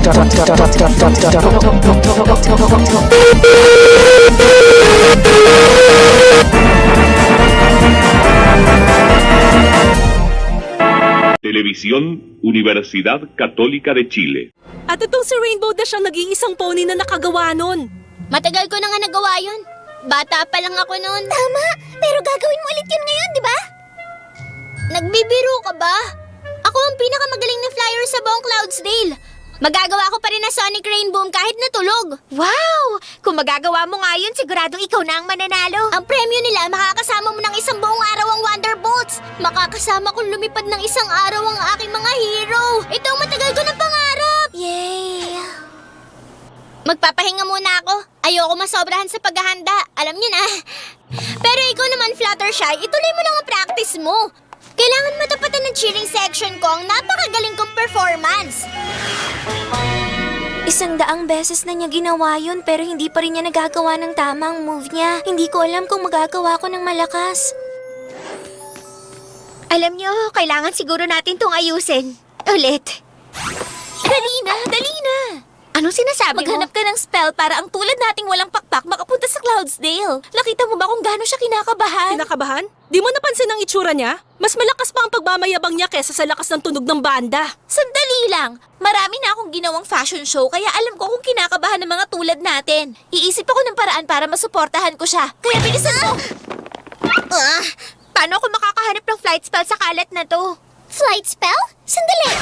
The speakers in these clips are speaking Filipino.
Televisión, Universidad Católica de Chile. At itong si Rainbow Dash ang nag-iisang pony na nakagawa nun. Matagal ko na nga nagawa yun. Bata pa lang ako noon. Tama, pero gagawin mo ulit yun ngayon, di ba? Nagbibiro ka ba? Ako ang pinakamagaling na flyer sa buong Cloudsdale. Magagawa ko pa rin na Sonic Rainboom kahit natulog. Wow! Kung magagawa mo nga yun, siguradong ikaw na ang mananalo. Ang premyo nila, makakasama mo ng isang buong araw ang Wonderbolts. Makakasama kong lumipad ng isang araw ang aking mga hero. Ito ang matagal ko ng pangarap. Yay! Magpapahinga muna ako. Ayoko masobrahan sa paghahanda. Alam niyo na. Pero ikaw naman, Fluttershy, ituloy mo lang ang practice mo. Kailangan matapatan ng cheering section ko ang napakagaling kong performance. 100 beses na niya ginawa yun pero hindi pa rin niya nagagawa ng tamang move niya. Hindi ko alam kung magagawa ko ng malakas. Alam niyo, kailangan siguro natin tong ayusin. Ulit. Dali na, dali na. Anong sinasabi Maghanap ka ng spell para ang tulad nating walang pakpak makapunta sa Cloudsdale. Nakita mo ba kung gaano siya kinakabahan? Kinakabahan? Di mo napansin ang itsura niya? Mas malakas pa ang pagmamayabang niya kesa sa lakas ng tunog ng banda. Sandali lang. Marami na akong ginawang fashion show kaya alam ko kung kinakabahan ng mga tulad natin. Iisip ako ng paraan para masuportahan ko siya. Kaya bilisan mo! Paano ako makakahanap ng flight spell sa kalat na to? Flight spell? Sandali!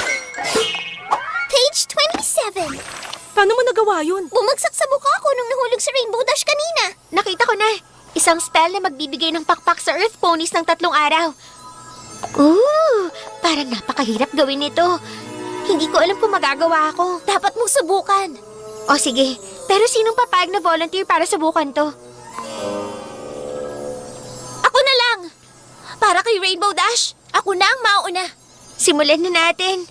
Page 27. Paano mo nagawa yun? Bumagsak sa mukha ko nung nahulog si Rainbow Dash kanina. Nakita ko na. Isang spell na magbibigay ng pakpak sa Earth Ponies ng 3 araw. Parang napakahirap gawin ito. Hindi ko alam kung magagawa ako. Dapat mong subukan. O sige, pero sinong papayag na volunteer para subukan to? Ako na lang! Para kay Rainbow Dash, ako na ang mauna. Simulan na natin.